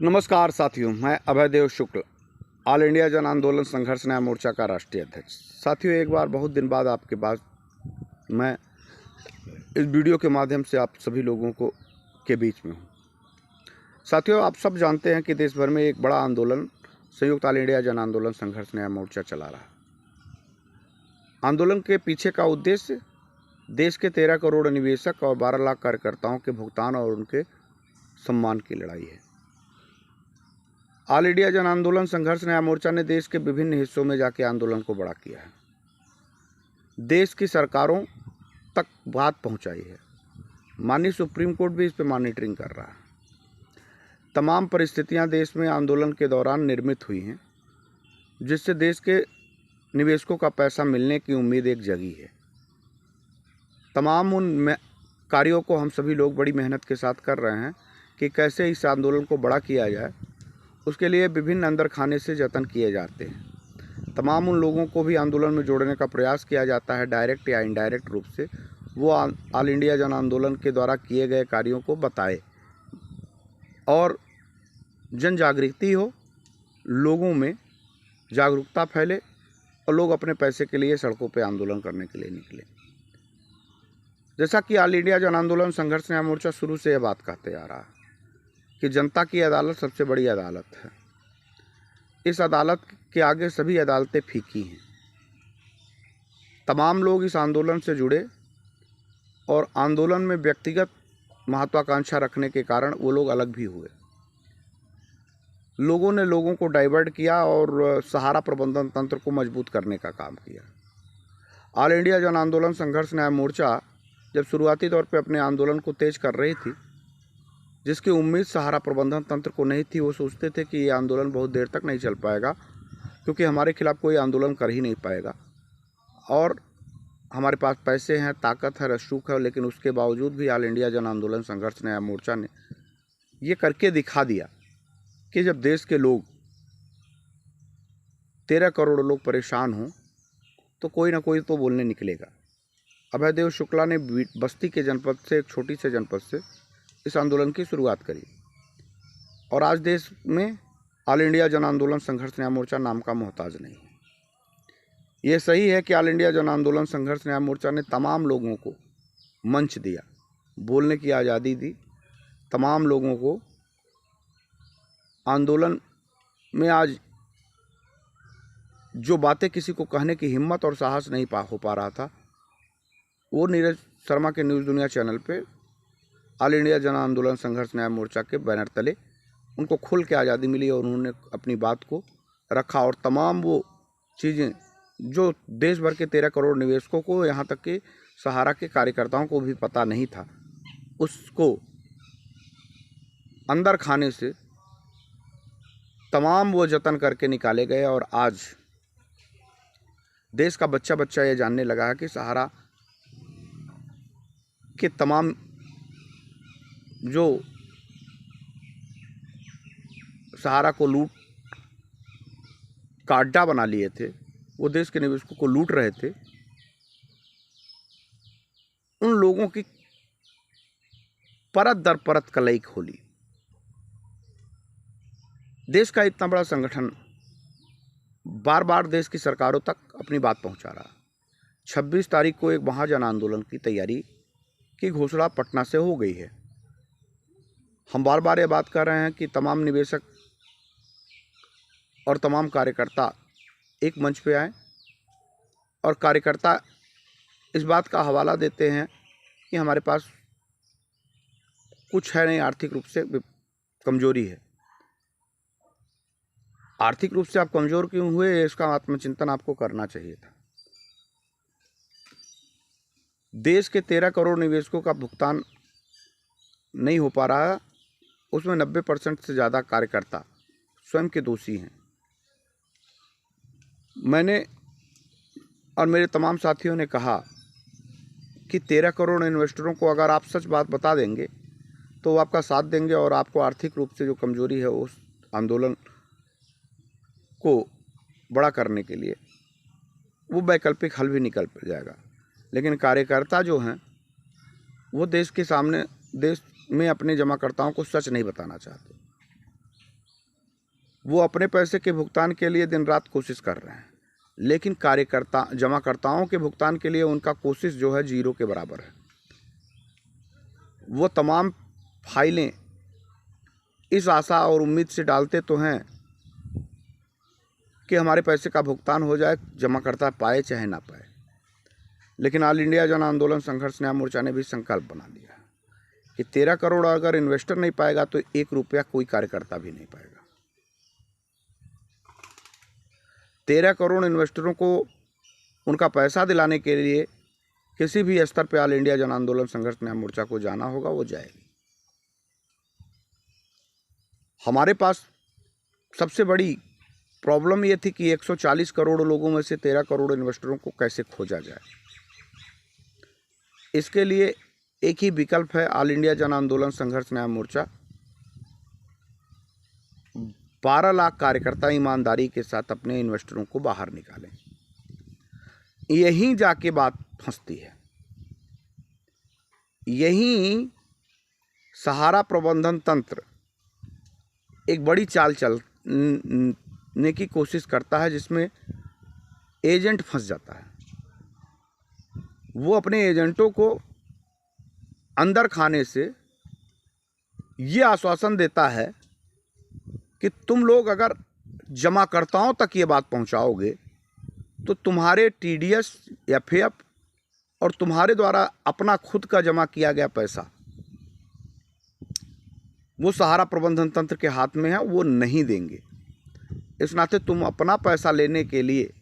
नमस्कार साथियों, मैं अभयदेव शुक्ल, ऑल इंडिया जन आंदोलन संघर्ष न्याय मोर्चा का राष्ट्रीय अध्यक्ष। साथियों, एक बार बहुत दिन बाद आपके पास मैं इस वीडियो के माध्यम से आप सभी लोगों को के बीच में हूँ। साथियों, आप सब जानते हैं कि देश भर में एक बड़ा आंदोलन संयुक्त ऑल इंडिया जन आंदोलन संघर्ष न्याय मोर्चा चला रहा है। आंदोलन के पीछे का उद्देश्य देश के 13 करोड़ निवेशक और 12 लाख कार्यकर्ताओं के भुगतान और उनके सम्मान की लड़ाई है। ऑल इंडिया जन आंदोलन संघर्ष न्याय मोर्चा ने देश के विभिन्न हिस्सों में जाके आंदोलन को बड़ा किया है, देश की सरकारों तक बात पहुंचाई है। माननीय सुप्रीम कोर्ट भी इस पर मॉनिटरिंग कर रहा है। तमाम परिस्थितियां देश में आंदोलन के दौरान निर्मित हुई हैं, जिससे देश के निवेशकों का पैसा मिलने की उम्मीद एक जगी है। तमाम उन कार्यों को हम सभी लोग बड़ी मेहनत के साथ कर रहे हैं कि कैसे इस आंदोलन को बड़ा किया जाए। उसके लिए विभिन्न अंदर खाने से जतन किए जाते हैं। तमाम उन लोगों को भी आंदोलन में जोड़ने का प्रयास किया जाता है, डायरेक्ट या इनडायरेक्ट रूप से। वो ऑल इंडिया जन आंदोलन के द्वारा किए गए कार्यों को बताए और जन जागृति हो, लोगों में जागरूकता फैले और लोग अपने पैसे के लिए सड़कों पर आंदोलन करने के लिए निकले। जैसा कि ऑल इंडिया जन आंदोलन संघर्ष न्याय मोर्चा शुरू से यह बात कहते आ रहा है कि जनता की अदालत सबसे बड़ी अदालत है। इस अदालत के आगे सभी अदालतें फीकी हैं। तमाम लोग इस आंदोलन से जुड़े और आंदोलन में व्यक्तिगत महत्वाकांक्षा रखने के कारण वो लोग अलग भी हुए। लोगों ने लोगों को डाइवर्ट किया और सहारा प्रबंधन तंत्र को मजबूत करने का काम किया। ऑल इंडिया जन आंदोलन संघर्ष न्याय मोर्चा जब शुरुआती तौर पर अपने आंदोलन को तेज कर रही थी, जिसकी उम्मीद सहारा प्रबंधन तंत्र को नहीं थी। वो सोचते थे कि ये आंदोलन बहुत देर तक नहीं चल पाएगा, क्योंकि हमारे खिलाफ कोई आंदोलन कर ही नहीं पाएगा और हमारे पास पैसे हैं, ताकत है, रसूख है। लेकिन उसके बावजूद भी ऑल इंडिया जन आंदोलन संघर्ष न्याय मोर्चा ने ये करके दिखा दिया कि जब देश के लोग 13 करोड़ लोग परेशान हों तो कोई ना कोई तो बोलने निकलेगा। अभयदेव शुक्ला ने बस्ती के जनपद से, एक छोटी से जनपद से इस आंदोलन की शुरुआत करी और आज देश में ऑल इंडिया जन आंदोलन संघर्ष न्याय मोर्चा नाम का मोहताज नहीं है। ये सही है कि ऑल इंडिया जन आंदोलन संघर्ष न्याय मोर्चा ने तमाम लोगों को मंच दिया, बोलने की आज़ादी दी। तमाम लोगों को आंदोलन में आज जो बातें किसी को कहने की हिम्मत और साहस नहीं हो पा रहा था, वो नीरज शर्मा के न्यूज़ दुनिया चैनल पे ऑल इंडिया जन आंदोलन संघर्ष न्याय मोर्चा के बैनर तले उनको खुल के आज़ादी मिली और उन्होंने अपनी बात को रखा। और तमाम वो चीज़ें जो देश भर के 13 करोड़ निवेशकों को, यहाँ तक कि सहारा के कार्यकर्ताओं को भी पता नहीं था, उसको अंदर खाने से तमाम वो जतन करके निकाले गए। और आज देश का बच्चा बच्चा ये जानने लगा है कि सहारा के तमाम जो सहारा को लूट का अड्डा बना लिए थे, वो देश के निवेशकों को लूट रहे थे, उन लोगों की परत दर परत कलई खोली। देश का इतना बड़ा संगठन बार बार देश की सरकारों तक अपनी बात पहुंचा रहा। 26 तारीख को एक महाजन आंदोलन की तैयारी की घोषणा पटना से हो गई है। हम बार बार ये बात कर रहे हैं कि तमाम निवेशक और तमाम कार्यकर्ता एक मंच पे आए और कार्यकर्ता इस बात का हवाला देते हैं कि हमारे पास कुछ है नहीं, आर्थिक रूप से कमजोरी है। आर्थिक रूप से आप कमजोर क्यों हुए, इसका आत्मचिंतन आपको करना चाहिए था। देश के 13 करोड़ निवेशकों का भुगतान नहीं हो पा रहा है, उसमें 90% से ज़्यादा कार्यकर्ता स्वयं के दोषी हैं। मैंने और मेरे तमाम साथियों ने कहा कि 13 करोड़ इन्वेस्टरों को अगर आप सच बात बता देंगे तो वो आपका साथ देंगे और आपको आर्थिक रूप से जो कमजोरी है उस आंदोलन को बड़ा करने के लिए वो वैकल्पिक हल भी निकल जाएगा। लेकिन कार्यकर्ता जो हैं वो देश के सामने, देश में अपने जमाकर्ताओं को सच नहीं बताना चाहते। वो अपने पैसे के भुगतान के लिए दिन रात कोशिश कर रहे हैं, लेकिन कार्यकर्ता जमाकर्ताओं के भुगतान के लिए उनका कोशिश जो है जीरो के बराबर है। वो तमाम फाइलें इस आशा और उम्मीद से डालते तो हैं कि हमारे पैसे का भुगतान हो जाए, जमाकर्ता पाए चाहे ना पाए। लेकिन ऑल इंडिया जन आंदोलन संघर्ष न्याय मोर्चा ने भी संकल्प बना लिया कि 13 करोड़ अगर इन्वेस्टर नहीं पाएगा तो 1 रुपया कोई कार्यकर्ता भी नहीं पाएगा। 13 करोड़ इन्वेस्टरों को उनका पैसा दिलाने के लिए किसी भी स्तर पर ऑल इंडिया जन आंदोलन संघर्ष न्याय मोर्चा को जाना होगा, वो जाएगी। हमारे पास सबसे बड़ी प्रॉब्लम ये थी कि 140 करोड़ लोगों में से 13 करोड़ इन्वेस्टरों को कैसे खोजा जाए। इसके लिए एक ही विकल्प है, ऑल इंडिया जन आंदोलन संघर्ष न्याय मोर्चा 12 लाख कार्यकर्ता ईमानदारी के साथ अपने इन्वेस्टरों को बाहर निकालें। यहीं जाके बात फंसती है। यहीं सहारा प्रबंधन तंत्र एक बड़ी चाल चलने की कोशिश करता है, जिसमें एजेंट फंस जाता है। वो अपने एजेंटों को अंदर खाने से ये आश्वासन देता है कि तुम लोग अगर जमाकर्ताओं तक ये बात पहुंचाओगे तो तुम्हारे टीडीएस या एफएफ और तुम्हारे द्वारा अपना खुद का जमा किया गया पैसा वो सहारा प्रबंधन तंत्र के हाथ में है, वो नहीं देंगे। इस नाते तुम अपना पैसा लेने के लिए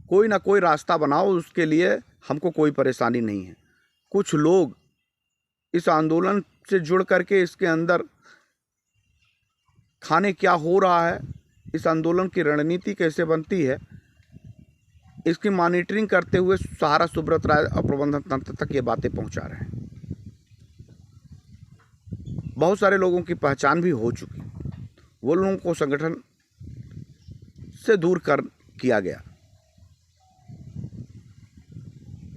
कोई ना कोई रास्ता बनाओ, उसके लिए हमको कोई परेशानी नहीं है। कुछ लोग इस आंदोलन से जुड़ करके इसके अंदर खाने क्या हो रहा है, इस आंदोलन की रणनीति कैसे बनती है, इसकी मॉनिटरिंग करते हुए सहारा सुब्रत राय और प्रबंधन तंत्र तक ये बातें पहुंचा रहे हैं। बहुत सारे लोगों की पहचान भी हो चुकी, वो लोगों को संगठन से दूर किया गया।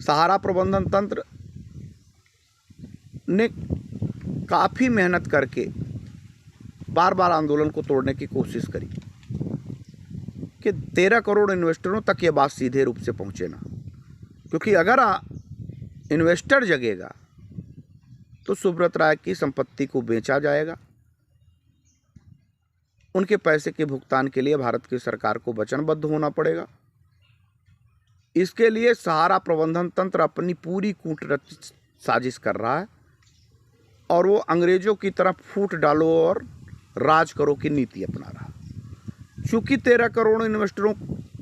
सहारा प्रबंधन तंत्र ने काफ़ी मेहनत करके बार बार आंदोलन को तोड़ने की कोशिश करी कि 13 करोड़ इन्वेस्टरों तक ये बात सीधे रूप से पहुंचे ना, क्योंकि अगर इन्वेस्टर जगेगा तो सुब्रत राय की संपत्ति को बेचा जाएगा। उनके पैसे के भुगतान के लिए भारत की सरकार को वचनबद्ध होना पड़ेगा। इसके लिए सहारा प्रबंधन तंत्र अपनी पूरी कूटनीतिक साजिश कर रहा है और वो अंग्रेजों की तरह फूट डालो और राज करो की नीति अपना रहा। चूंकि 13 करोड़ इन्वेस्टरों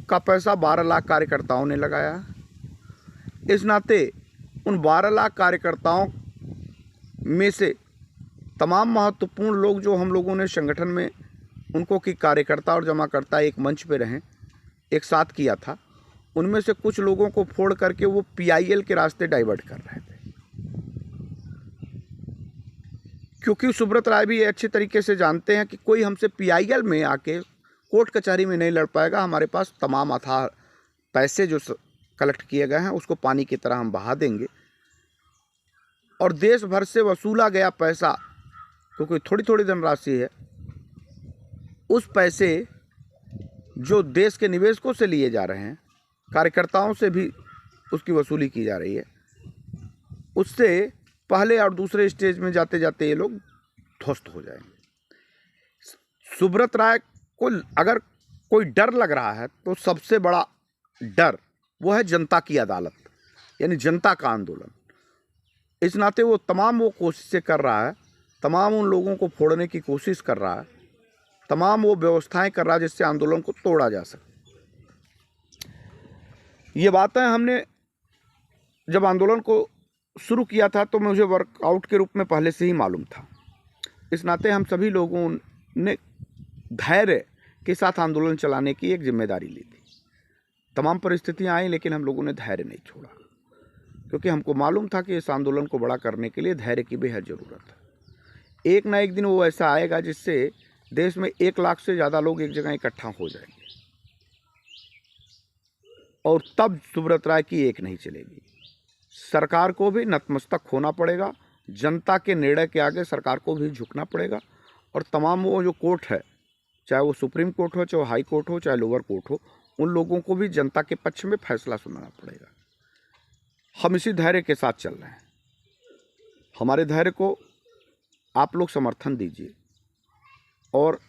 का पैसा 12 लाख कार्यकर्ताओं ने लगाया, इस नाते उन 12 लाख कार्यकर्ताओं में से तमाम महत्वपूर्ण लोग जो हम लोगों ने संगठन में उनको कि कार्यकर्ता और जमाकर्ता एक मंच पे रहें, एक साथ किया था, उनमें से कुछ लोगों को फोड़ करके वो पीआईएल के रास्ते डाइवर्ट कर रहे थे। क्योंकि सुब्रत राय भी अच्छे तरीके से जानते हैं कि कोई हमसे पीआईएल में आके कोर्ट कचहरी में नहीं लड़ पाएगा। हमारे पास तमाम अथाह पैसे जो कलेक्ट किए गए हैं उसको पानी की तरह हम बहा देंगे और देश भर से वसूला गया पैसा, क्योंकि थोड़ी थोड़ी धनराशि है, उस पैसे जो देश के निवेशकों से लिए जा रहे हैं, कार्यकर्ताओं से भी उसकी वसूली की जा रही है, उससे पहले और दूसरे स्टेज में जाते जाते ये लोग ध्वस्त हो जाएंगे। सुब्रत राय को अगर कोई डर लग रहा है तो सबसे बड़ा डर वो है जनता की अदालत, यानी जनता का आंदोलन। इस नाते वो तमाम वो कोशिशें कर रहा है, तमाम उन लोगों को फोड़ने की कोशिश कर रहा है, तमाम वो व्यवस्थाएं कर रहा है जिससे आंदोलन को तोड़ा जा सके। ये बातें हमने जब आंदोलन को शुरू किया था तो मुझे वर्कआउट के रूप में पहले से ही मालूम था। इस नाते हम सभी लोगों ने धैर्य के साथ आंदोलन चलाने की एक जिम्मेदारी ली थी। तमाम परिस्थितियां आई लेकिन हम लोगों ने धैर्य नहीं छोड़ा, क्योंकि हमको मालूम था कि इस आंदोलन को बड़ा करने के लिए धैर्य की बेहद ज़रूरत है। एक ना एक दिन वो ऐसा आएगा जिससे देश में 1 लाख से ज़्यादा लोग एक जगह इकट्ठा हो जाएंगे और तब सुब्रत राय की एक नहीं चलेगी। सरकार को भी नतमस्तक होना पड़ेगा, जनता के निर्णय के आगे सरकार को भी झुकना पड़ेगा और तमाम वो जो कोर्ट है चाहे वो सुप्रीम कोर्ट हो, चाहे हाई कोर्ट हो, चाहे लोअर कोर्ट हो, उन लोगों को भी जनता के पक्ष में फैसला सुनाना पड़ेगा। हम इसी धैर्य के साथ चल रहे हैं। हमारे धैर्य को आप लोग समर्थन दीजिए, और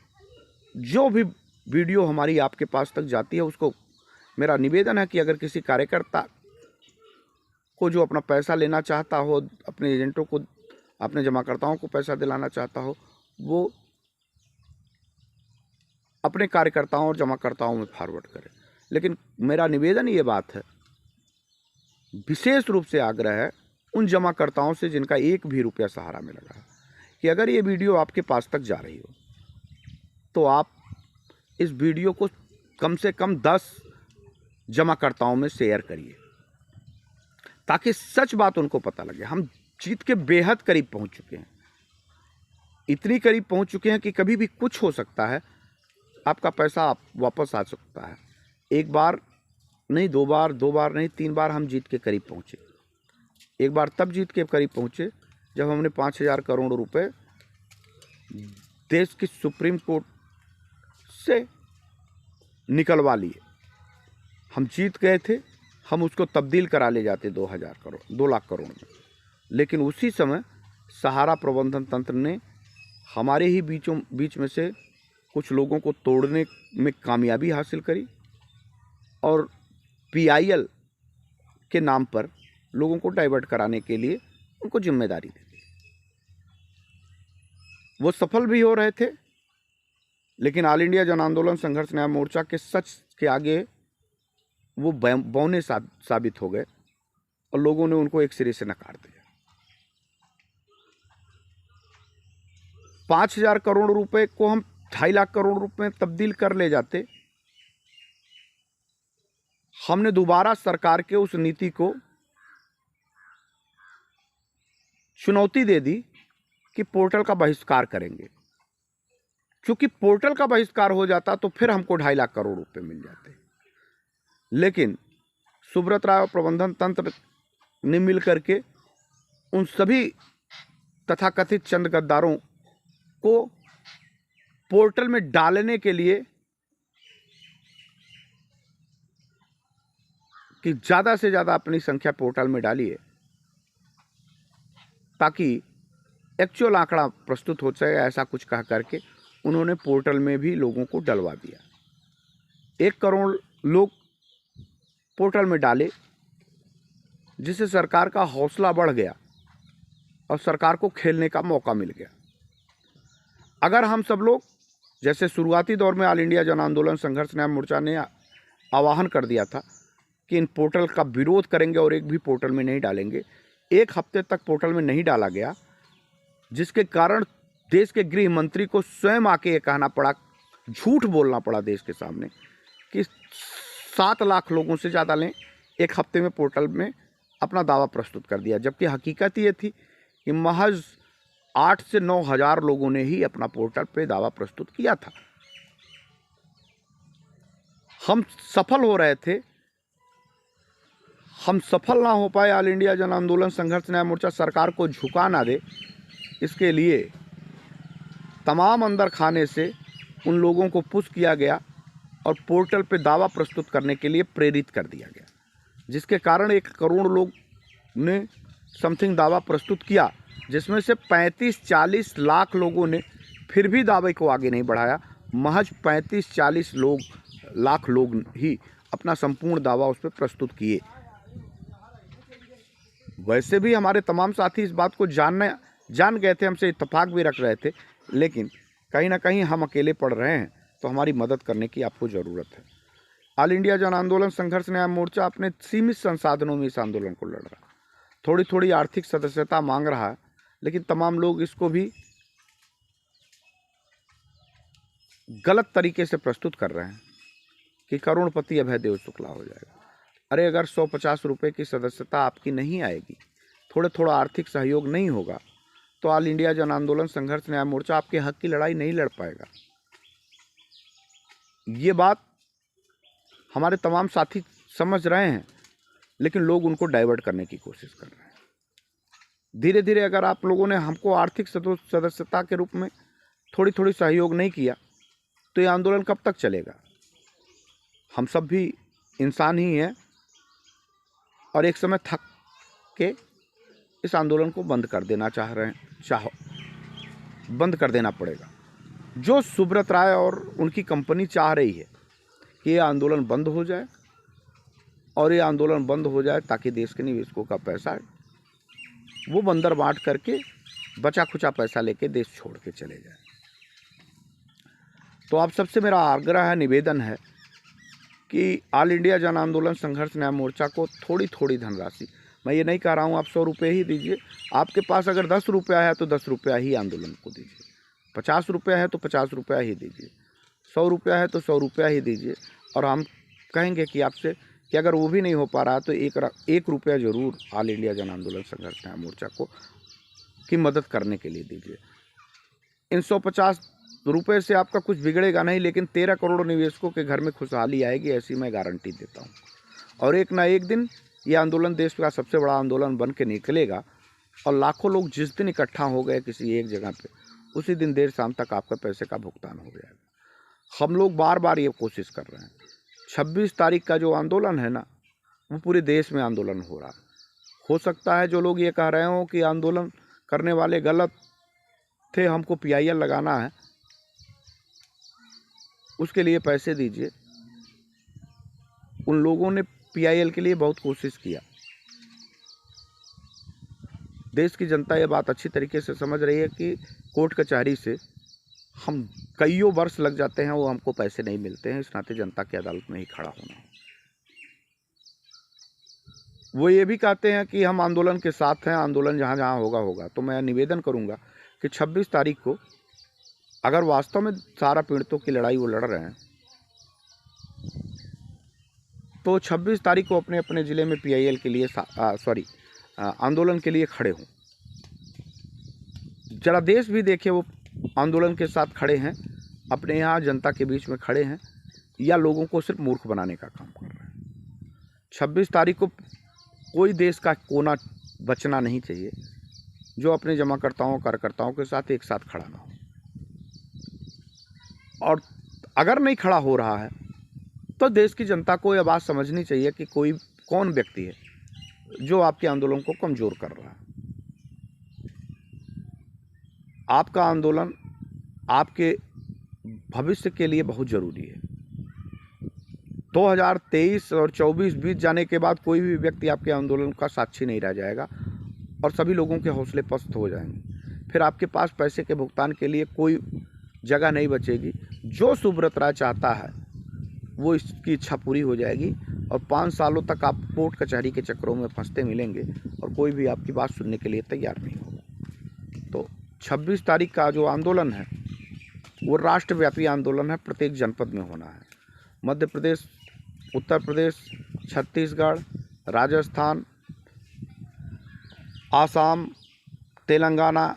जो भी वीडियो हमारी आपके पास तक जाती है उसको मेरा निवेदन है कि अगर किसी कार्यकर्ता को जो अपना पैसा लेना चाहता हो, अपने एजेंटों को, अपने जमाकर्ताओं को पैसा दिलाना चाहता हो, वो अपने कार्यकर्ताओं और जमाकर्ताओं में फॉरवर्ड करे। लेकिन मेरा निवेदन ये बात है, विशेष रूप से आग्रह है उन जमाकर्ताओं से जिनका एक भी रुपया सहारा में लगा है, कि अगर ये वीडियो आपके पास तक जा रही हो तो आप इस वीडियो को कम से कम 10 जमाकर्ताओं में शेयर करिए, ताकि सच बात उनको पता लगे। हम जीत के बेहद करीब पहुंच चुके हैं, इतनी करीब पहुंच चुके हैं कि कभी भी कुछ हो सकता है, आपका पैसा आप वापस आ सकता है। एक बार नहीं, दो बार नहीं, 3 बार हम जीत के करीब पहुंचे। एक बार तब जीत के करीब पहुंचे जब हमने 5,000 करोड़ रुपए देश की सुप्रीम कोर्ट से निकलवा लिए। हम जीत गए थे, हम उसको तब्दील करा ले जाते 2 लाख करोड़ में। लेकिन उसी समय सहारा प्रबंधन तंत्र ने हमारे ही बीच में से कुछ लोगों को तोड़ने में कामयाबी हासिल करी, और PIL के नाम पर लोगों को डाइवर्ट कराने के लिए उनको जिम्मेदारी दे दी। वो सफल भी हो रहे थे, लेकिन ऑल इंडिया जन आंदोलन संघर्ष न्याय मोर्चा के सच के आगे वो बौने साबित हो गए, और लोगों ने उनको एक सिरे से नकार दिया। 5,000 करोड़ रुपए को हम 2.5 लाख करोड़ रुपए में तब्दील कर ले जाते। हमने दोबारा सरकार के उस नीति को चुनौती दे दी कि पोर्टल का बहिष्कार करेंगे। क्योंकि पोर्टल का बहिष्कार हो जाता तो फिर हमको 2.5 लाख करोड़ रुपए मिल जाते। लेकिन सुब्रत राय और प्रबंधन तंत्र ने मिल करके उन सभी तथाकथित चंद गद्दारों को पोर्टल में डालने के लिए कि ज़्यादा से ज़्यादा अपनी संख्या पोर्टल में डालिए, ताकि एक्चुअल आंकड़ा प्रस्तुत हो सके। ऐसा कुछ कह करके उन्होंने पोर्टल में भी लोगों को डलवा दिया। 1 करोड़ लोग पोर्टल में डाले, जिससे सरकार का हौसला बढ़ गया और सरकार को खेलने का मौका मिल गया। अगर हम सब लोग, जैसे शुरुआती दौर में ऑल इंडिया जन आंदोलन संघर्ष न्याय मोर्चा ने आह्वान कर दिया था कि इन पोर्टल का विरोध करेंगे और एक भी पोर्टल में नहीं डालेंगे, 1 हफ्ते तक पोर्टल में नहीं डाला गया, जिसके कारण देश के गृह मंत्री को स्वयं आके ये कहना पड़ा, झूठ बोलना पड़ा देश के सामने कि 7 लाख लोगों से ज़्यादा ने 1 हफ्ते में पोर्टल में अपना दावा प्रस्तुत कर दिया। जबकि हकीकत ये थी कि महज 8 से 9 हज़ार लोगों ने ही अपना पोर्टल पे दावा प्रस्तुत किया था। हम सफल हो रहे थे, हम सफल ना हो पाए। ऑल इंडिया जन आंदोलन संघर्ष न्याय मोर्चा सरकार को झुका ना दे, इसके लिए तमाम अंदर खाने से उन लोगों को पुश किया गया और पोर्टल पे दावा प्रस्तुत करने के लिए प्रेरित कर दिया गया, जिसके कारण 1 करोड़ लोग ने समथिंग दावा प्रस्तुत किया, जिसमें से 35-40 लाख लोगों ने फिर भी दावे को आगे नहीं बढ़ाया। महज 35-40 लाख लोग ही अपना संपूर्ण दावा उस पर प्रस्तुत किए। वैसे भी हमारे तमाम साथी इस बात को जान गए थे, हमसे इत्तेफाक भी रख रहे थे, लेकिन कहीं ना कहीं हम अकेले पड़ रहे हैं, तो हमारी मदद करने की आपको ज़रूरत है। ऑल इंडिया जन आंदोलन संघर्ष न्याय मोर्चा अपने सीमित संसाधनों में इस आंदोलन को लड़ रहा है। थोड़ी थोड़ी आर्थिक सदस्यता मांग रहा है, लेकिन तमाम लोग इसको भी गलत तरीके से प्रस्तुत कर रहे हैं कि करोड़पति अभयदेव शुक्ला हो जाएगा। अरे अगर 150 रुपये की सदस्यता आपकी नहीं आएगी, थोड़ा आर्थिक सहयोग नहीं होगा, तो ऑल इंडिया जन आंदोलन संघर्ष न्याय मोर्चा आपके हक की लड़ाई नहीं लड़ पाएगा। ये बात हमारे तमाम साथी समझ रहे हैं, लेकिन लोग उनको डाइवर्ट करने की कोशिश कर रहे हैं। धीरे धीरे अगर आप लोगों ने हमको आर्थिक सदस्यता के रूप में थोड़ी सहयोग नहीं किया, तो ये आंदोलन कब तक चलेगा? हम सब भी इंसान ही हैं और एक समय थक के इस आंदोलन को बंद कर देना चाह रहे हैं, बंद कर देना पड़ेगा। जो सुब्रत राय और उनकी कंपनी चाह रही है कि ये आंदोलन बंद हो जाए, और ये आंदोलन बंद हो जाए ताकि देश के निवेशकों का पैसा है वो बंदर बांट करके बचा खुचा पैसा लेके देश छोड़ के चले जाए। तो आप सबसे मेरा आग्रह है, निवेदन है कि ऑल इंडिया जन आंदोलन संघर्ष न्याय मोर्चा को थोड़ी थोड़ी धनराशि, मैं ये नहीं कह रहा हूँ आप 100 रुपये ही दीजिए, आपके पास अगर 10 रुपया है तो 10 रुपया ही आंदोलन को दीजिए, 50 रुपया है तो 50 रुपया ही दीजिए, 100 रुपया है तो 100 रुपया ही दीजिए। और हम कहेंगे कि आपसे कि अगर वो भी नहीं हो पा रहा तो 1 रुपया ज़रूर ऑल इंडिया जन आंदोलन संघर्ष न्याय मोर्चा को की मदद करने के लिए दीजिए। इन 150 रुपये से आपका कुछ बिगड़ेगा नहीं, लेकिन 13 करोड़ निवेशकों के घर में खुशहाली आएगी, ऐसी मैं गारंटी देता हूँ। और एक ना एक दिन ये आंदोलन देश का सबसे बड़ा आंदोलन बन के निकलेगा, और लाखों लोग जिस दिन इकट्ठा हो गए किसी एक जगह पे, उसी दिन देर शाम तक आपका पैसे का भुगतान हो जाएगा। हम लोग बार बार ये कोशिश कर रहे हैं। 26 तारीख का जो आंदोलन है ना, वो पूरे देश में आंदोलन हो रहा है। हो सकता है जो लोग ये कह रहे हो कि आंदोलन करने वाले गलत थे, हमको PIL लगाना है, उसके लिए पैसे दीजिए। उन लोगों ने PIL के लिए बहुत कोशिश किया। देश की जनता ये बात अच्छी तरीके से समझ रही है कि कोर्ट कचहरी से हम कईयों वर्ष लग जाते हैं, वो हमको पैसे नहीं मिलते हैं, इस नाते जनता की अदालत में ही खड़ा होना है। वो ये भी कहते हैं कि हम आंदोलन के साथ हैं, आंदोलन जहाँ जहाँ होगा होगा। तो मैं निवेदन करूँगा कि 26 तारीख को अगर वास्तव में सारा पीड़ितों की लड़ाई वो लड़ रहे हैं, तो 26 तारीख को अपने अपने ज़िले में PIL के लिए आंदोलन के लिए खड़े हों। जरा देश भी देखे वो आंदोलन के साथ खड़े हैं, अपने यहाँ जनता के बीच में खड़े हैं, या लोगों को सिर्फ मूर्ख बनाने का काम कर रहे हैं। 26 तारीख को कोई देश का कोना बचना नहीं चाहिए जो अपने जमाकर्ताओं कार्यकर्ताओं के साथ एक साथ खड़ा ना हो। और अगर नहीं खड़ा हो रहा है तो देश की जनता को यह बात समझनी चाहिए कि कौन व्यक्ति है जो आपके आंदोलन को कमज़ोर कर रहा है। आपका आंदोलन आपके भविष्य के लिए बहुत ज़रूरी है। 2023 और 24 बीत जाने के बाद कोई भी व्यक्ति आपके आंदोलन का साक्षी नहीं रह जाएगा और सभी लोगों के हौसले पस्त हो जाएंगे। फिर आपके पास पैसे के भुगतान के लिए कोई जगह नहीं बचेगी। जो सुब्रत राय चाहता है वो इसकी इच्छा पूरी हो जाएगी और 5 सालों तक आप कोर्ट कचहरी के चक्करों में फंसते मिलेंगे और कोई भी आपकी बात सुनने के लिए तैयार नहीं होगा। तो 26 तारीख का जो आंदोलन है वो राष्ट्रव्यापी आंदोलन है, प्रत्येक जनपद में होना है। मध्य प्रदेश, उत्तर प्रदेश, छत्तीसगढ़, राजस्थान, आसाम, तेलंगाना,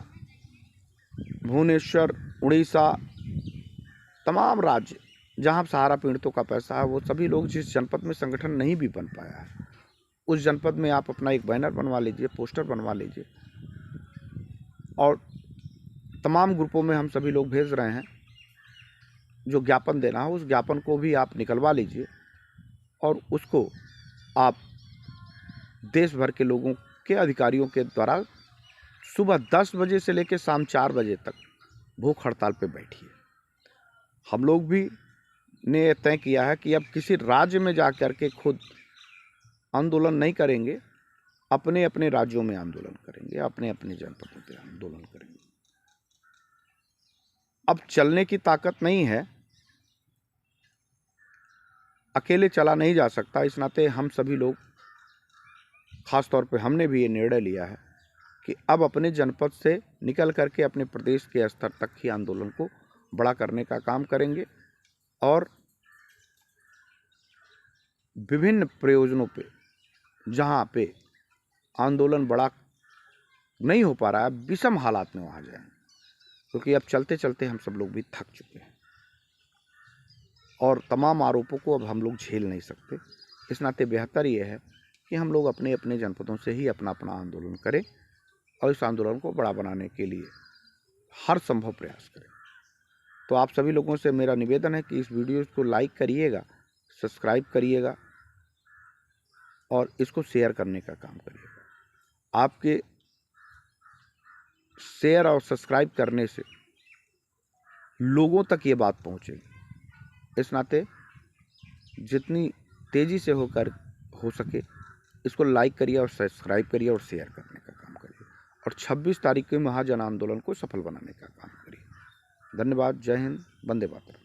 भुवनेश्वर, उड़ीसा, तमाम राज्य जहां सहारा पीड़ितों का पैसा है, वो सभी लोग जिस जनपद में संगठन नहीं भी बन पाया है उस जनपद में आप अपना एक बैनर बनवा लीजिए, पोस्टर बनवा लीजिए, और तमाम ग्रुपों में हम सभी लोग भेज रहे हैं। जो ज्ञापन देना है उस ज्ञापन को भी आप निकलवा लीजिए और उसको आप देश भर के लोगों के अधिकारियों के द्वारा सुबह 10 बजे से लेकर शाम 4 बजे तक भूख हड़ताल पे बैठिए। हम लोग भी ने तय किया है कि अब किसी राज्य में जा कर के खुद आंदोलन नहीं करेंगे, अपने अपने राज्यों में आंदोलन करेंगे, अपने अपने जनपदों पे आंदोलन करेंगे। अब चलने की ताकत नहीं है, अकेले चला नहीं जा सकता। इस नाते हम सभी लोग, खास तौर पे हमने भी ये निर्णय लिया है कि अब अपने जनपद से निकल करके अपने प्रदेश के स्तर तक ही आंदोलन को बड़ा करने का काम करेंगे और विभिन्न प्रयोजनों पे जहाँ पे आंदोलन बड़ा नहीं हो पा रहा है, विषम हालात में वहाँ जाएंगे, क्योंकि अब चलते चलते हम सब लोग भी थक चुके हैं और तमाम आरोपों को अब हम लोग झेल नहीं सकते। इस नाते बेहतर ये है कि हम लोग अपने अपने जनपदों से ही अपना अपना आंदोलन करें और इस आंदोलन को बड़ा बनाने के लिए हर संभव प्रयास करें। तो आप सभी लोगों से मेरा निवेदन है कि इस वीडियो को लाइक करिएगा, सब्सक्राइब करिएगा और इसको शेयर करने का काम करिएगा। आपके शेयर और सब्सक्राइब करने से लोगों तक ये बात पहुंचेगी। इस नाते जितनी तेज़ी से हो सके इसको लाइक करिए और सब्सक्राइब करिए और शेयर करने का काम करिए और 26 तारीख के महाजन आंदोलन को सफल बनाने का काम करिए। धन्यवाद। जय हिंद। वंदे मातरम।